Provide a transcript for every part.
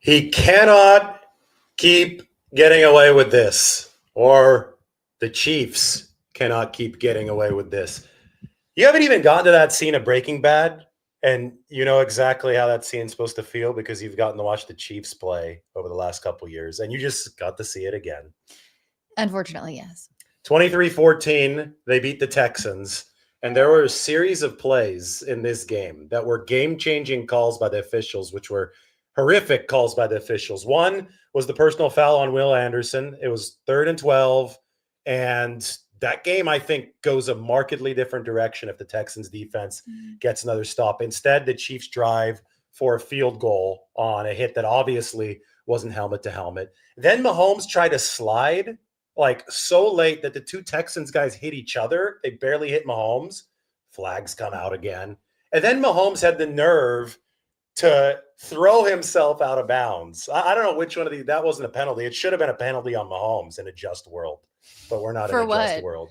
He cannot keep getting away with this, or the Chiefs cannot keep getting away with this. You haven't even gotten to that scene of Breaking Bad, and you know exactly how that scene's supposed to feel because you've gotten to watch the Chiefs play over the last couple of years, and you just got to see it again. Unfortunately, yes. 23-14, they beat the Texans, and there were a series of plays in this game that were game-changing calls by the officials, which were horrific calls by the officials. One was the personal foul on Will Anderson. It was 3rd and 12, and that game, I think, goes a markedly different direction if the Texans defense gets another stop. Instead, the Chiefs drive for a field goal on a hit that obviously wasn't helmet to helmet. Then Mahomes tried to slide like so late that the two Texans guys hit each other. They barely hit Mahomes. Flags come out again. And then Mahomes had the nerve to throw himself out of bounds. I don't know which one of these. That wasn't a penalty. It should have been a penalty on Mahomes in a just world, but we're not in a just world.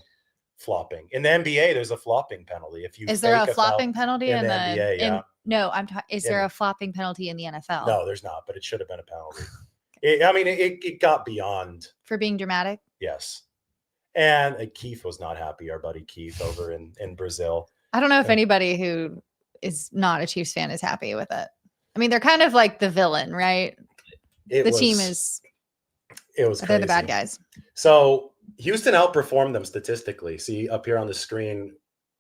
Flopping in the NBA, there's a flopping penalty. If you is there a flopping penalty in the NBA? Yeah. No, is there a flopping penalty in the NFL? No, there's not. But it should have been a penalty. It got beyond for being dramatic. Yes, and Keith was not happy. Our buddy Keith over in Brazil. I don't know if anybody who is not a Chiefs fan is happy with it. I mean, they're kind of like the villain, right? They're the bad guys. So Houston outperformed them statistically. See up here on the screen,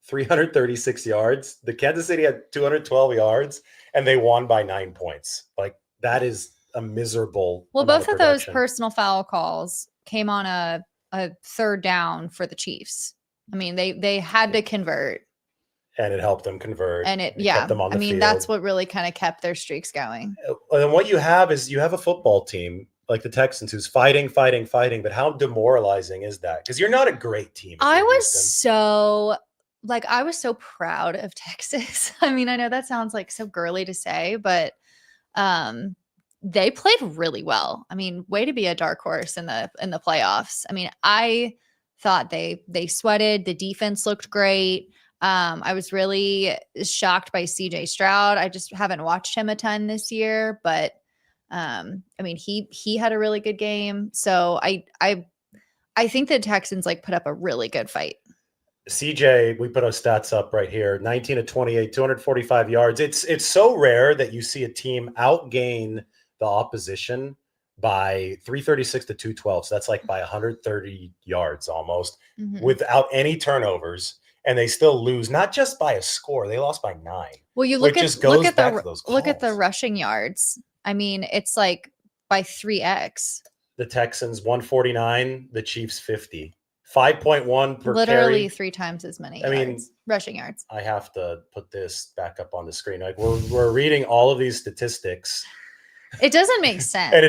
336 yards. The Kansas City had 212 yards, and they won by 9 points. Like that is a miserable. Well, both of those personal foul calls came on a 3rd down for the Chiefs. I mean, they had to convert. And it helped them convert. And it kept them on the field. That's what really kind of kept their streaks going. And what you have is you have a football team like the Texans who's fighting. But how demoralizing is that? Because you're not a great team. I was so proud of Texas. I mean, I know that sounds like so girly to say, but they played really well. I mean, way to be a dark horse in the playoffs. I mean, I thought they sweated. The defense looked great. I was really shocked by CJ Stroud. I just haven't watched him a ton this year, but I mean, he had a really good game. So I think the Texans put up a really good fight. CJ, we put our stats up right here. 19 of 28, 245 yards. It's so rare that you see a team outgain the opposition by 336 to 212. So that's like by 130 yards almost without any turnovers. And they still lose, not just by a score. They lost by 9. Well, you look at the rushing yards. I mean, it's like by 3x. The Texans 149, the Chiefs 50. 5.1 per literally carry. 3 times as many rushing yards. I have to put this back up on the screen. Like we're reading all of these statistics. It doesn't make sense. And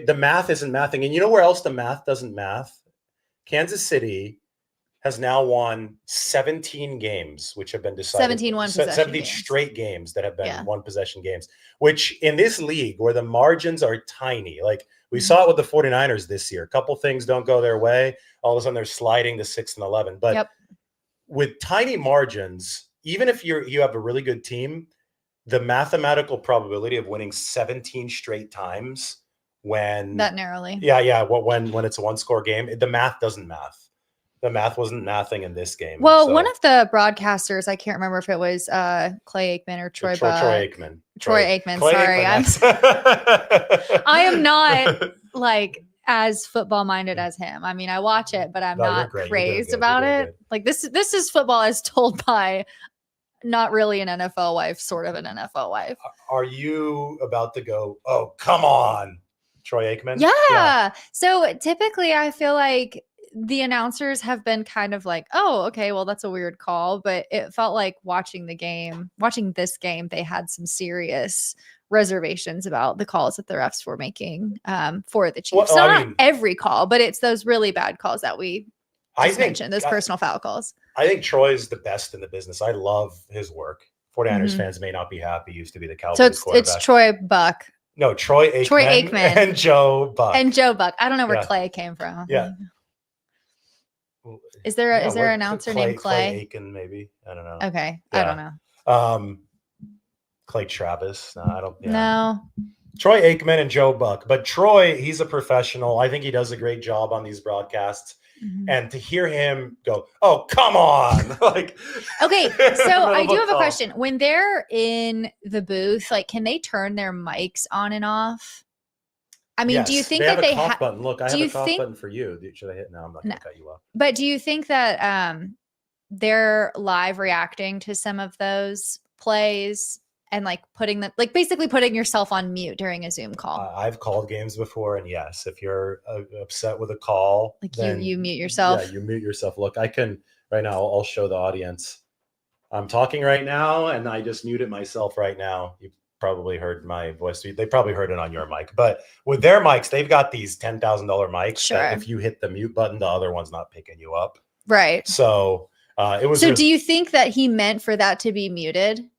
the math isn't mathing. And you know where else the math doesn't math? Kansas City has now won 17 games, which have been decided. 17 straight games that have been one possession games, which in this league where the margins are tiny, like we saw it with the 49ers this year. A couple things don't go their way. All of a sudden they're sliding to 6 and 11. But with tiny margins, even if you have a really good team, the mathematical probability of winning 17 straight times when that narrowly. When it's a 1-score game, the math doesn't math. The math wasn't mathing in this game. Well, one of the broadcasters, I can't remember if it was Clay Aikman or Troy Aikman. Troy Aikman. Sorry. I am not as football minded as him. I mean, I watch it, but I'm not crazed about it. Like this is football as told by not really an NFL wife, sort of an NFL wife. Are you about to go, oh, come on, Troy Aikman? Yeah. So typically I feel like the announcers have been kind of like, oh, okay, well, that's a weird call. But it felt like watching this game, they had some serious reservations about the calls that the refs were making for the Chiefs. Not every call, but it's those really bad calls that we mentioned, those personal foul calls. I think Troy's the best in the business. I love his work. 49ers fans may not be happy. He used to be the Cowboys quarterback. It's Troy Buck. No, Troy Aikman and Joe Buck. I don't know where Clay came from. Yeah. Is there an announcer named Clay? Clay Aiken, maybe. I don't know. Okay. Yeah. I don't know. Clay Travis. No, I don't. Yeah. No. Troy Aikman and Joe Buck. But Troy, he's a professional. I think he does a great job on these broadcasts. And to hear him go, "Oh, come on!" like, okay, so I do have a call. question. When they're in the booth, like, can they turn their mics on and off? I mean, do you Yes, think they have that a they cough button? Look, I do have a you cough think- button for you. Should I hit now? I'm not going No. to cut you off. But do you think that they're live reacting to some of those plays and like putting them, like basically putting yourself on mute during a Zoom call? I've called games before, and yes, if you're upset with a call, Like then you mute yourself. Yeah, you mute yourself. Look, I can right now. I'll show the audience. I'm talking right now, and I just muted myself right now. You probably heard my voice. They probably heard it on your mic, but with their mics, they've got these $10,000 mics. Sure. That if you hit the mute button, the other one's not picking you up. Right. So it was. So do you think that he meant for that to be muted?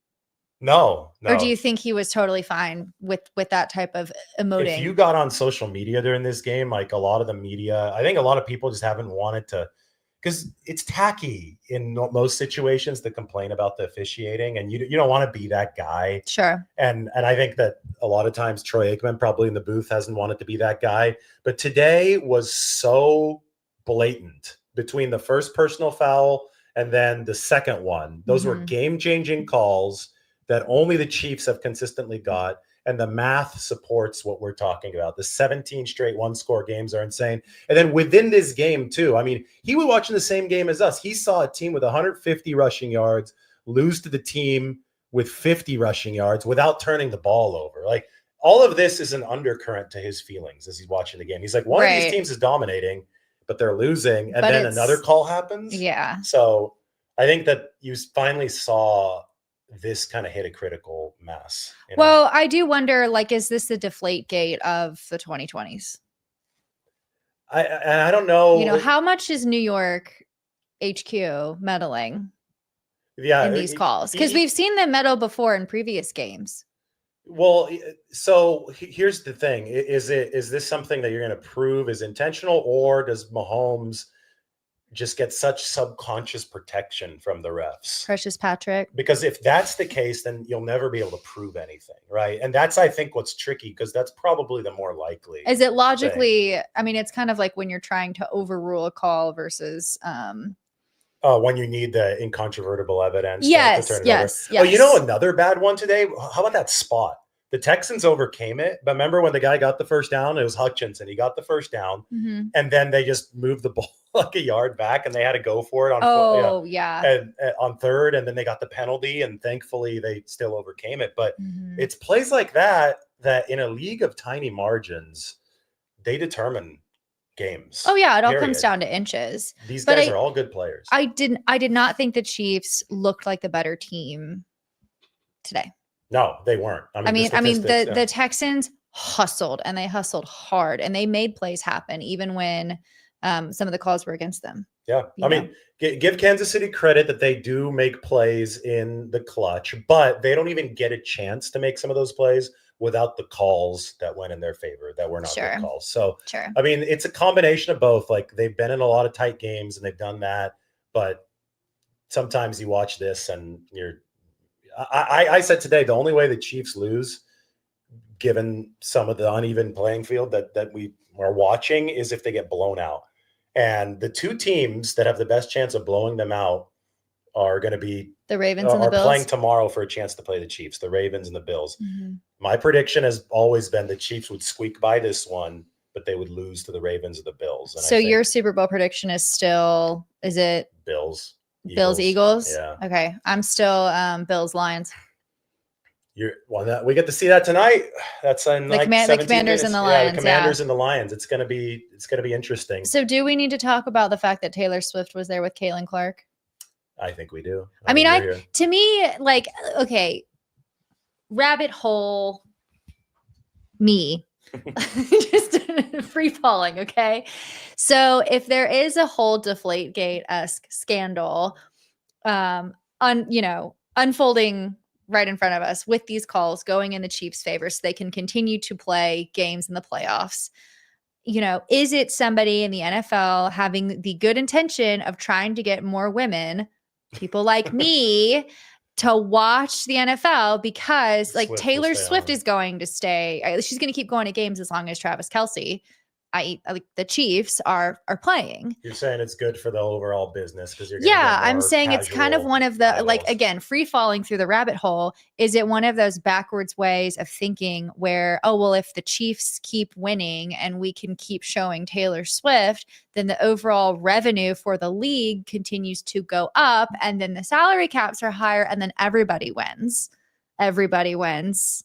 No. Or do you think he was totally fine with that type of emoting? If you got on social media during this game, like a lot of the media, I think a lot of people just haven't wanted to, because it's tacky in most situations to complain about the officiating, and you don't want to be that guy. Sure. And I think that a lot of times Troy Aikman probably in the booth hasn't wanted to be that guy, but today was so blatant between the first personal foul and then the second one. Those were game-changing calls that only the Chiefs have consistently got. And the math supports what we're talking about. The 17 straight one-score games are insane. And then within this game, too, I mean, he was watching the same game as us. He saw a team with 150 rushing yards lose to the team with 50 rushing yards without turning the ball over. Like, all of this is an undercurrent to his feelings as he's watching the game. He's like, one of these teams is dominating, but they're losing. And then another call happens. Yeah. So I think that you finally saw this kind of hit a critical mass. Well, I do wonder, like, is this the deflate gate of the 2020s? I don't know. You know, how much is New York HQ meddling in these calls? Because we've seen them meddle before in previous games. Well, so here's the thing. Is this something that you're going to prove is intentional, or does Mahomes just get such subconscious protection from the refs? Precious Patrick. Because if that's the case, then you'll never be able to prove anything, right? And that's, I think, what's tricky, because that's probably the more likely. Is it logically, I mean, it's kind of like when you're trying to overrule a call versus when you need the incontrovertible evidence. Yes, to turn it yes, over. Oh, you know another bad one today? How about that spot? The Texans overcame it, but remember when the guy got the first down? It was Hutchinson. He got the first down, and then they just moved the ball like a yard back, and they had to go for it on on third, and then they got the penalty, and thankfully they still overcame it. But it's plays like that in a league of tiny margins, they determine games. Oh yeah, it all comes down to inches. These guys are all good players. I did not think the Chiefs looked like the better team today. No, they weren't. I mean, the Texans hustled, and they hustled hard, and they made plays happen even when some of the calls were against them. Yeah. I mean, give Kansas City credit that they do make plays in the clutch, but they don't even get a chance to make some of those plays without the calls that went in their favor that were not good calls. So, I mean, it's a combination of both. Like, they've been in a lot of tight games and they've done that, but sometimes you watch this and I said today, the only way the Chiefs lose, given some of the uneven playing field that we are watching, is if they get blown out. And the two teams that have the best chance of blowing them out are going to be the Ravens and the Bills. Playing tomorrow for a chance to play the Chiefs, the Ravens and the Bills. My prediction has always been the Chiefs would squeak by this one, but they would lose to the Ravens or the Bills. And so your Super Bowl prediction is still, is it Bills? Bills, Eagles? Yeah. Okay. I'm still Bills, Lions. We get to see that tonight. That's in the Commanders minutes. And the Lions. The Commanders and the Lions. It's gonna be interesting. So do we need to talk about the fact that Taylor Swift was there with Caitlin Clark? I think we do. I mean, to me, like, okay, rabbit hole me. Just free falling, okay? So if there is a whole Deflategate-esque scandal unfolding right in front of us with these calls going in the Chiefs' favor so they can continue to play games in the playoffs, is it somebody in the NFL having the good intention of trying to get more women, people like me, to watch the NFL because like Swift will Taylor stay Swift on. is going to stay. She's going to keep going to games as long as Travis Kelce, i.e., like the Chiefs are playing. You're saying it's good for the overall business because you're I'm saying it's kind of one of the like again free falling through the rabbit hole. Is it one of those backwards ways of thinking where, oh well, if the Chiefs keep winning and we can keep showing Taylor Swift, then the overall revenue for the league continues to go up, and then the salary caps are higher, and then everybody wins. Everybody wins.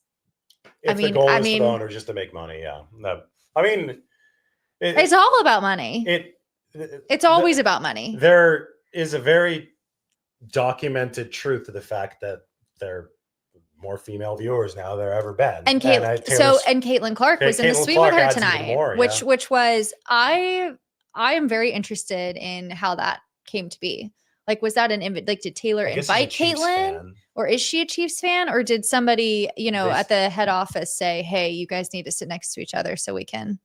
If the goal is for the owner just to make money, yeah. No, I mean, it's all about money. It's always about money. There is a very documented truth to the fact that there are more female viewers now than there ever been. And Caitlin Clark was in the suite with her tonight, which was I am very interested in how that came to be. Like, was that did Taylor invite Caitlin, or is she a Chiefs fan, or did somebody at the head office say, "Hey, you guys need to sit next to each other so we can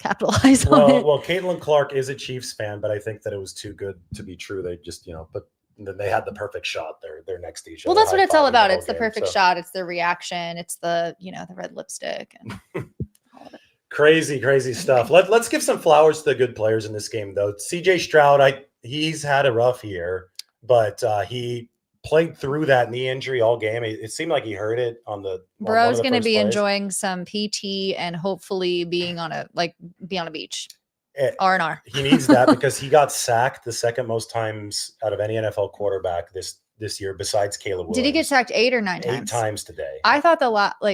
capitalize on it"? Well, Caitlin Clark is a Chiefs fan, but I think that it was too good to be true. They just, but then they had the perfect shot. They're next to each other. Well, that's what it's all about. It's the perfect shot. It's the reaction. It's the red lipstick and all of it. Crazy stuff. Let's give some flowers to the good players in this game, though. CJ Stroud, he's had a rough year, but he played through that knee injury all game. It seemed like he hurt it on the. Bro's going to be enjoying some PT and hopefully be on a beach. R&R. He needs that because he got sacked the second most times out of any NFL quarterback this year, besides Caleb Williams. Did he get sacked 8 or 9 times? 8 times today. I thought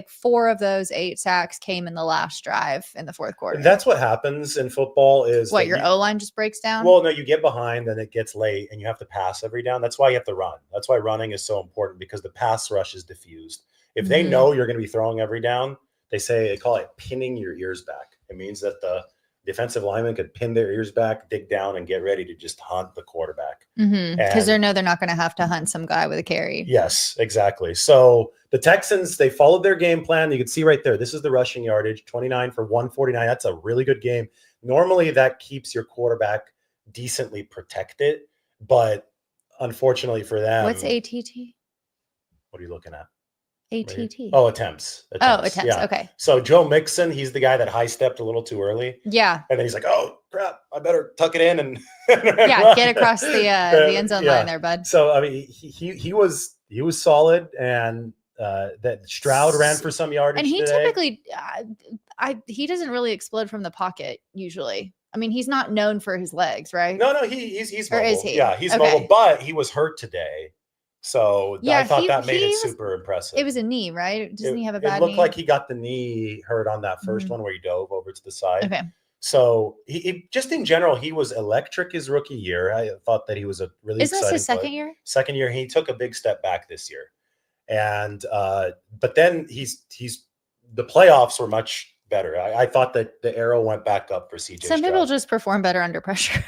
4 of those 8 sacks came in the last drive in the fourth quarter. That's what happens in football is what, your O-line just breaks down? Well, no, you get behind, then it gets late, and you have to pass every down. That's why you have to run. That's why running is so important, because the pass rush is diffused. If they know you're going to be throwing every down, they call it pinning your ears back. It means that the defensive linemen could pin their ears back, dig down, and get ready to just hunt the quarterback. Because they know they're not going to have to hunt some guy with a carry. Yes, exactly. So the Texans, they followed their game plan. You can see right there, this is the rushing yardage, 29 for 149. That's a really good game. Normally, that keeps your quarterback decently protected, but unfortunately for them. What's ATT? What are you looking at? ATT. Oh, attempts. Attempts. Yeah. Okay. So Joe Mixon, he's the guy that high stepped a little too early. Yeah. And then he's like, "Oh crap, I better tuck it in and get across the end zone line there, bud." So I mean, he was solid, and that Stroud ran for some yardage. And he today. Typically, he doesn't really explode from the pocket usually. I mean, he's not known for his legs, right? No, he's mobile. Or is he? Yeah, he's mobile, but he was hurt today. So I thought that made it super impressive. It was a knee, right? Doesn't he have a bad knee? It looked like he got the knee hurt on that first one where he dove over to the side. Okay. So he just in general, he was electric his rookie year. I thought that he was a really Isn't this his second year? Second year. He took a big step back this year. And but then the playoffs were much better. I thought that the arrow went back up for CJ. Some people just perform better under pressure.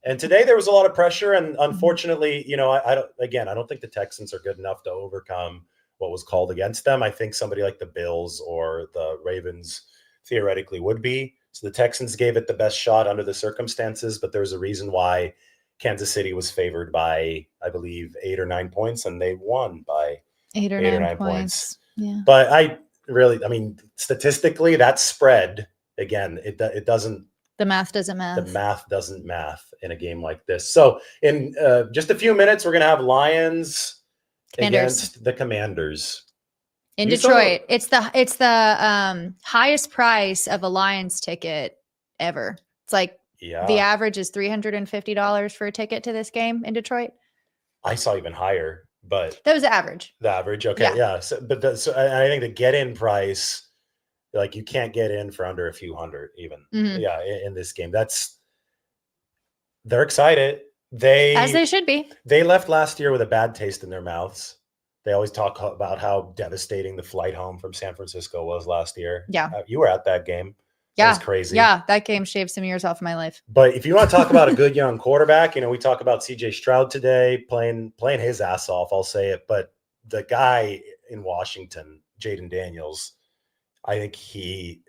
And today there was a lot of pressure, and unfortunately, I don't think the Texans are good enough to overcome what was called against them. I think somebody like the Bills or the Ravens theoretically would be. So the Texans gave it the best shot under the circumstances, but there's a reason why Kansas City was favored by, I believe, 8 or 9 points, and they won by 8 or 9 points. Yeah. But statistically, that spread, again, it doesn't. The math doesn't math. The math doesn't math in a game like this. So in just a few minutes, we're going to have Lions against the Commanders. In Detroit. It's the highest price of a Lions ticket ever. It's like the average is $350 for a ticket to this game in Detroit. I saw even higher, but that was the average. The average, okay, yeah. So, I think the get-in price, like you can't get in for under a few hundred even. Yeah, in this game. They're excited. As they should be. They left last year with a bad taste in their mouths. They always talk about how devastating the flight home from San Francisco was last year. Yeah. You were at that game. Yeah. It was crazy. Yeah, that game shaved some years off of my life. But if you want to talk about a good young quarterback, we talk about CJ Stroud today playing his ass off, I'll say it. But the guy in Washington, Jaden Daniels, I think he's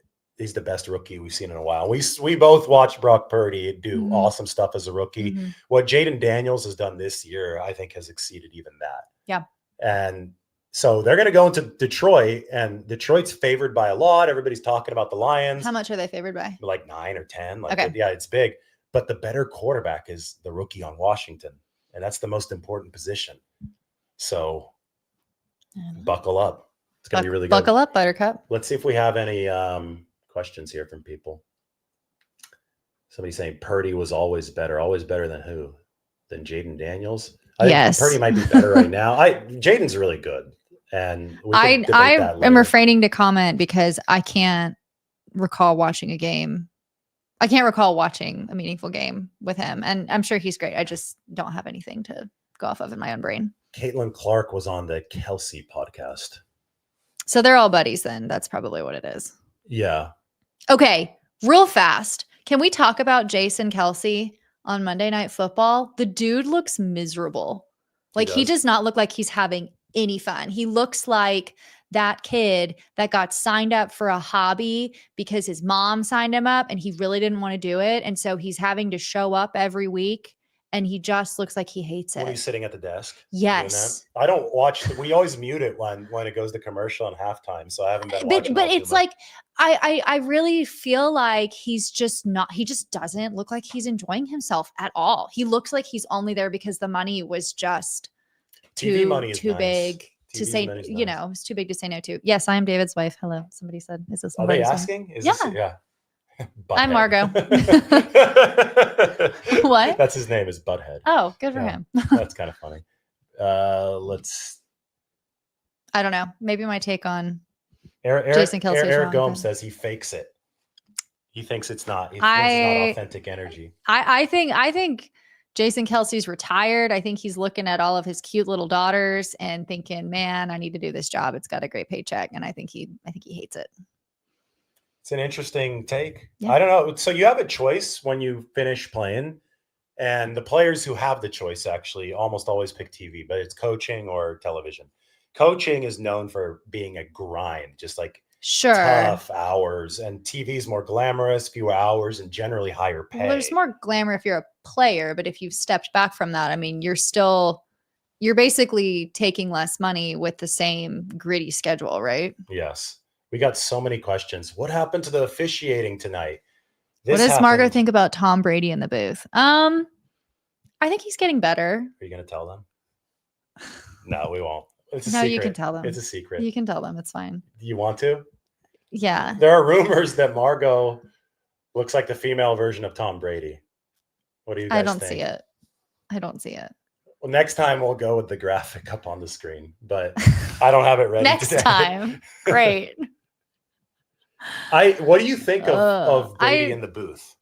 the best rookie we've seen in a while. We both watched Brock Purdy do awesome stuff as a rookie. What Jaden Daniels has done this year, I think, has exceeded even that. Yeah. And so they're going to go into Detroit, and Detroit's favored by a lot. Everybody's talking about the Lions. How much are they favored by? Like 9 or 10. Like, Okay. yeah, it's big. But the better quarterback is the rookie on Washington, and that's the most important position. So buckle up. It's going to be really good. Buckle up, Buttercup. Let's see if we have any questions here from people. Somebody saying Purdy was always better than who? Than Jaden Daniels? I think Purdy might be better right now. Jaden's really good. And I am refraining to comment because I can't recall watching a game. I can't recall watching a meaningful game with him. And I'm sure he's great. I just don't have anything to go off of in my own brain. Caitlin Clark was on the Kelsey podcast. So they're all buddies then. That's probably what it is. Yeah. Okay. Real fast. Can we talk about Jason Kelsey on Monday Night Football? The dude looks miserable. Like he does not look like he's having any fun. He looks like that kid that got signed up for a hobby because his mom signed him up and he really didn't want to do it. And so he's having to show up every week and he just looks like he hates it. When he's sitting at the desk. Yes. I don't watch. We always mute it when it goes to commercial and halftime. So I haven't been watching. But it's like, I really feel like he's just not, he just doesn't look like he's enjoying himself at all. He looks like he's only there because the money was just too big to say, you know, it's too big to say no to. Yes, I am David's wife. Hello. Somebody said, is this? Are they asking? Yeah. I'm Margot. What? That's his name is Butthead. Oh, good for him. That's kind of funny. I don't know. Maybe my take on Jason Kelsey. Eric Gomes says he fakes it. He thinks it's not. He thinks it's not authentic energy. I think Jason Kelsey's retired. I think he's looking at all of his cute little daughters and thinking, man, I need to do this job. It's got a great paycheck. And I think he hates it. It's an interesting take. Yeah. I don't know. So you have a choice when you finish playing, and the players who have the choice actually almost always pick TV, but it's coaching or television. Coaching is known for being a grind, just like tough hours, and TV is more glamorous, fewer hours, and generally higher pay. Well, there's more glamour if you're a player, but if you've stepped back from that, I mean, you're basically taking less money with the same gritty schedule, right? Yes. We got so many questions. What happened to the officiating tonight? What does Margot think about Tom Brady in the booth? I think he's getting better. Are you going to tell them? No, we won't. It's a no, secret. You can tell them. It's a secret. You can tell them. It's fine. You want to? Yeah. There are rumors that Margot looks like the female version of Tom Brady. What do you guys think? I don't see it. Well, next time we'll go with the graphic up on the screen, but I don't have it ready next today. Time. Great. What do you think of Brady in the booth?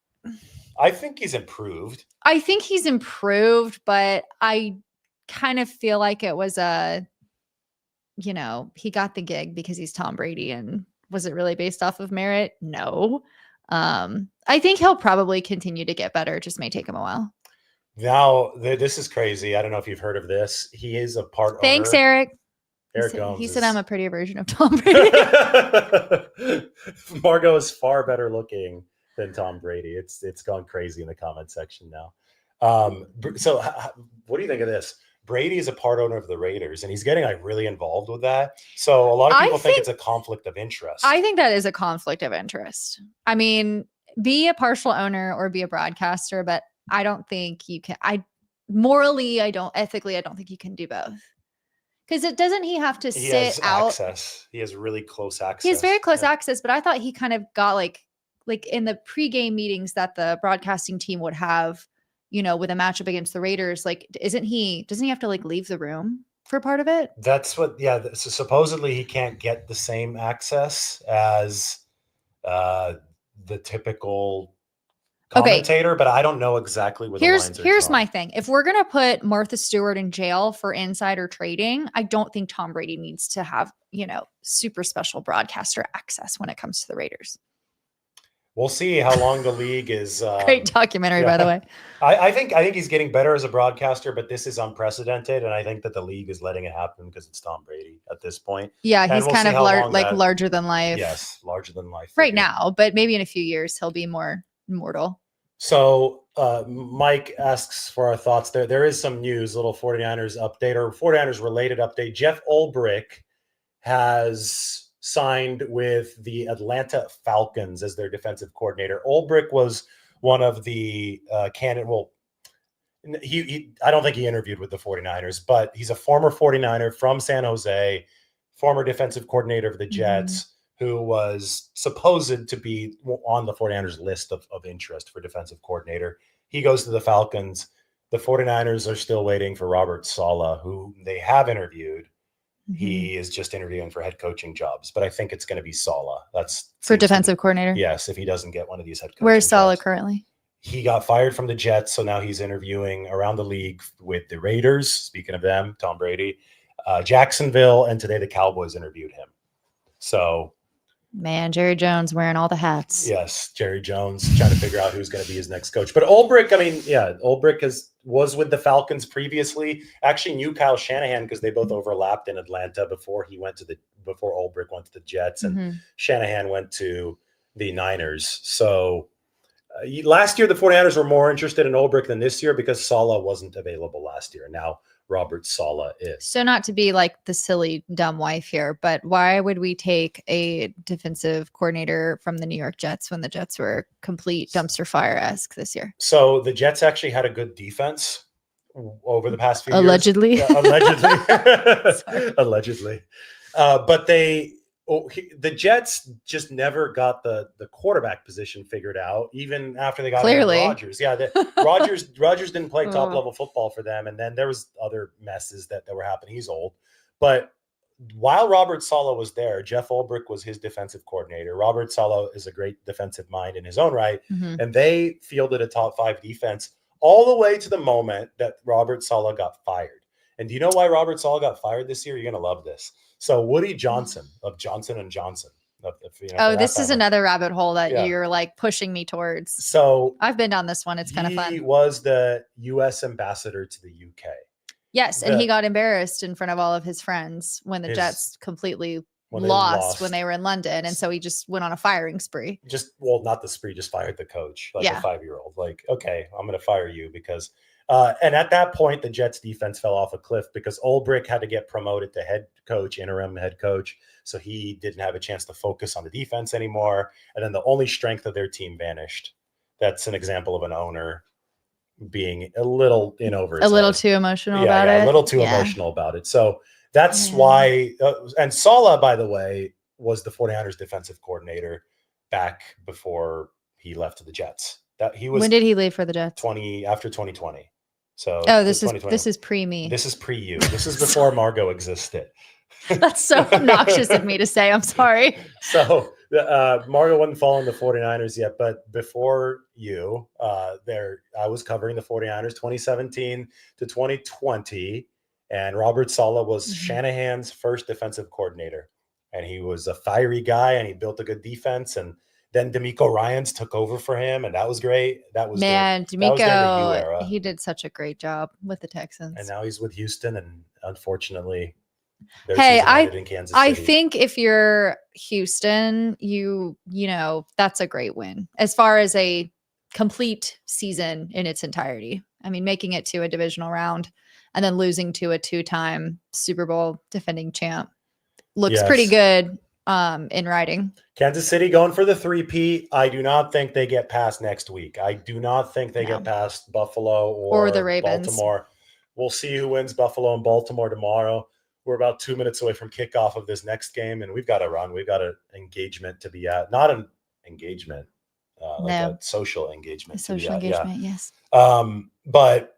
I think he's improved. But I kind of feel like it was he got the gig because he's Tom Brady, and was it really based off of merit? No. I think he'll probably continue to get better. It just may take him a while. Now, this is crazy. I don't know if you've heard of this. He is a part Thanks, owner. Eric. He said I'm a prettier version of Tom Brady. Margot is far better looking than Tom Brady. It's gone crazy in the comment section now. So what do you think of this? Brady is a part owner of the Raiders, and he's getting really involved with that. So a lot of people think it's a conflict of interest. I think that is a conflict of interest. I mean, be a partial owner or be a broadcaster, but I don't think you can. Ethically, I don't think you can do both. Because he have to sit out? Access. He has really close access. He has very close access, but I thought he kind of got like in the pregame meetings that the broadcasting team would have, with a matchup against the Raiders. Like, doesn't he have to leave the room for part of it? That's what, yeah. So supposedly he can't get the same access as the typical commentator, but I don't know exactly where the lines are. Here's my thing. If we're going to put Martha Stewart in jail for insider trading, I don't think Tom Brady needs to have, super special broadcaster access when it comes to the Raiders. We'll see how long the league is. Great documentary, by the way. I think he's getting better as a broadcaster, but this is unprecedented, and I think that the league is letting it happen because it's Tom Brady at this point. Yeah, he's kind of larger than life. Yes, larger than life right now, but maybe in a few years he'll be more immortal. So Mike asks for our thoughts. There is some news, little 49ers update or 49ers related update. Jeff Ulbrich has signed with the Atlanta Falcons as their defensive coordinator. Ulbrich was one of the candidate. Well, I don't think he interviewed with the 49ers, but he's a former 49er from San Jose, former defensive coordinator of the Jets, who was supposed to be on the 49ers list of interest for defensive coordinator. He goes to the Falcons. The 49ers are still waiting for Robert Saleh, who they have interviewed. He is just interviewing for head coaching jobs, but I think it's going to be Saleh. That's for defensive coordinator. Yes, if he doesn't get one of these head coaching Where's Saleh jobs. currently? He got fired from the Jets, so now he's interviewing around the league with the Raiders. Speaking of them, Tom Brady, Jacksonville, and today the Cowboys interviewed him. So, man, Jerry Jones wearing all the hats. Yes, Jerry Jones trying to figure out who's going to be his next coach. But Ulbrich, Ulbrich was with the Falcons previously. Actually, knew Kyle Shanahan because they both overlapped in Atlanta before Ulbrich went to the Jets, and Shanahan went to the Niners. So. Last year, the 49ers were more interested in Ulbrich than this year because Saleh wasn't available last year. Now Robert Saleh is. So not to be like the silly, dumb wife here, but why would we take a defensive coordinator from the New York Jets when the Jets were complete dumpster fire-esque this year? So the Jets actually had a good defense over the past few years. Allegedly. Allegedly. But the Jets just never got the quarterback position figured out, even after they got Aaron Rodgers. Yeah, Rodgers didn't play top level football for them, and then there was other messes that were happening. He's old, but while Robert Saleh was there, Jeff Ulbrich was his defensive coordinator. Robert Saleh is a great defensive mind in his own right, and they fielded a top 5 defense all the way to the moment that Robert Saleh got fired. And do you know why Robert Saleh got fired this year? You're going to love this. So Woody Johnson of Johnson & Johnson. This is another rabbit hole that you're like pushing me towards. So I've been down this one. It's kind of fun. He was the U.S. ambassador to the UK. Yes, and he got embarrassed in front of all of his friends when the Jets completely lost when they were in London. And so he just went on a firing spree. Not the spree, just fired the coach, like a 5-year-old. Like, okay, I'm going to fire you because and at that point, the Jets defense fell off a cliff because Ulbrich had to get promoted to interim head coach. So he didn't have a chance to focus on the defense anymore. And then the only strength of their team vanished. That's an example of an owner being a little in over his head. Too emotional about it. A little too emotional about it. So that's why. And Saleh, by the way, was the 49ers defensive coordinator back before he left to the Jets. When did he leave for the Jets? After 2020. So this is pre me. This is pre you. This is before Margot existed. That's so obnoxious of me to say. I'm sorry. So Margot wasn't following the 49ers yet, but before you, I was covering the 49ers 2017 to 2020, and Robert Saleh was Shanahan's first defensive coordinator, and he was a fiery guy, and he built a good defense, and then DeMeco Ryans took over for him, and that was great. DeMeco, he did such a great job with the Texans. And now he's with Houston, and unfortunately, I in Kansas City. I think if you're Houston, you know, that's a great win as far as a complete season in its entirety. I mean, making it to a divisional round and then losing to a 2-time Super Bowl defending champ looks pretty good. In writing. Kansas City going for the 3-peat. I do not think they get past next week. I do not think they get past Buffalo or the Ravens. Baltimore. We'll see who wins Buffalo and Baltimore tomorrow. We're about 2 minutes away from kickoff of this next game, and we've got to run. We've got an engagement to be at. Not an engagement, a social engagement. Yes. But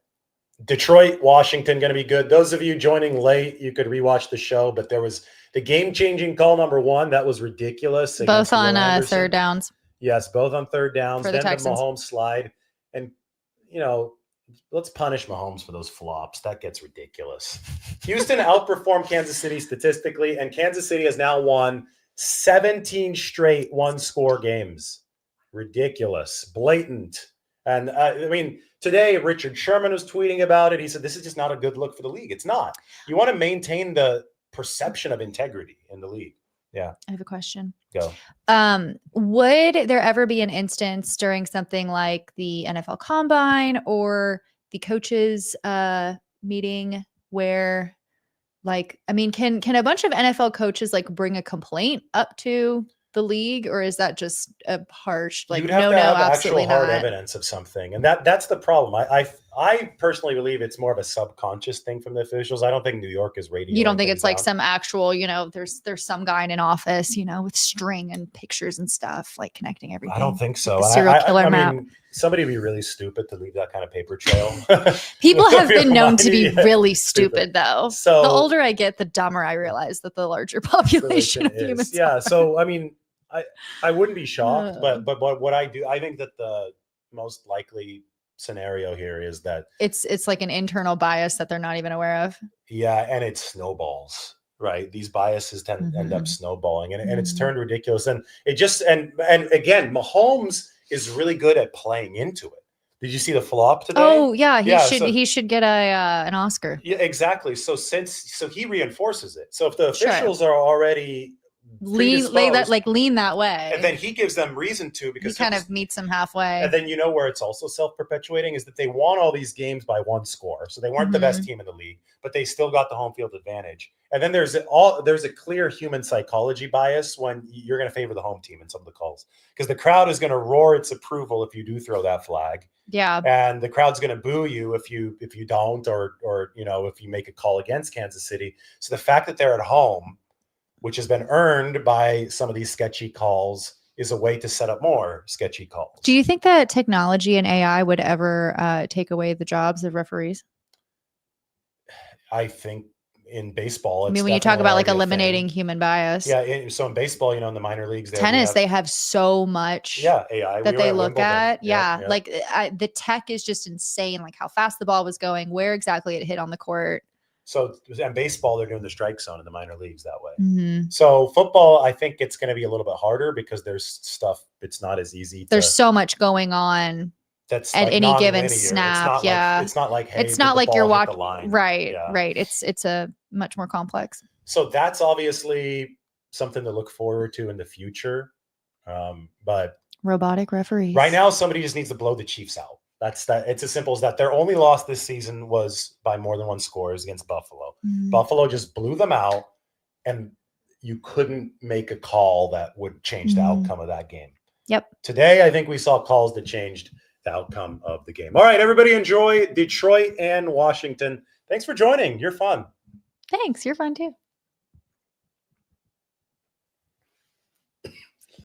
Detroit, Washington going to be good. Those of you joining late, you could rewatch the show, but there was the game-changing call number 1. That was ridiculous. Both on third downs. Yes, both on third downs. For then the Texans. Mahomes slide. And, let's punish Mahomes for those flops. That gets ridiculous. Houston outperformed Kansas City statistically, and Kansas City has now won 17 straight one-score games. Ridiculous. Blatant. And, today Richard Sherman was tweeting about it. He said, this is just not a good look for the league. It's not. You want to maintain the perception of integrity in the league. Yeah. I have a question. Go. Would there ever be an instance during something like the NFL Combine or the coaches meeting where, like, I mean, can a bunch of NFL coaches like bring a complaint up to the league, or is that just a harsh, like, You'd have no, to have absolutely actual hard not? evidence of something, and that's the problem. I personally believe it's more of a subconscious thing from the officials. I don't think New York is radioing. You don't think things it's like down. some actual, there's some guy in an office, with string and pictures and stuff, like connecting everything. I don't think so. The And serial killer I map. mean, somebody would be really stupid to leave that kind of paper trail. People have been known to be Yeah, really stupid, though. So the older I get, the dumber I realize that the larger population of humans yeah. are. So I mean, I wouldn't be shocked, but what I do, I think that the most likely scenario here is that it's like an internal bias that they're not even aware of. Yeah, and it snowballs, right? These biases end up snowballing, and it's turned ridiculous. And it just and again, Mahomes is really good at playing into it. Did you see the flop today? Oh yeah, So, he should get an Oscar. yeah, exactly. So he reinforces it. So if the officials are already lean that way, and then he gives them reason to, because he kind of meets them halfway. And then where it's also self-perpetuating is that they won all these games by one score. So they weren't the best team in the league, but they still got the home field advantage. And then there's a clear human psychology bias when you're going to favor the home team in some of the calls, because the crowd is going to roar its approval if you do throw that flag. Yeah. And the crowd's going to boo you if you don't, or if you make a call against Kansas City. So the fact that they're at home, which has been earned by some of these sketchy calls, is a way to set up more sketchy calls. Do you think that technology and AI would ever take away the jobs of referees? I think in baseball, I mean, when you talk about like eliminating human bias. Yeah. So in baseball, in the minor leagues, they have so much AI that they look at. Yeah. Like the tech is just insane. Like how fast the ball was going, where exactly it hit on the court. So in baseball, they're doing the strike zone in the minor leagues that way. So football, I think it's going to be a little bit harder because there's stuff. It's not as easy. There's so much going on. That's at any given snap. It's not like hey, it's not like you're walking. Right. Yeah. Right. It's a much more complex. So that's obviously something to look forward to in the future. But robotic referees. Right now, somebody just needs to blow the Chiefs out. That's that. It's as simple as that. Their only loss this season was by more than one score against Buffalo. Buffalo just blew them out, and you couldn't make a call that would change the outcome of that game. Yep. Today, I think we saw calls that changed the outcome of the game. All right, everybody, enjoy Detroit and Washington. Thanks for joining. You're fun. Thanks. You're fun too.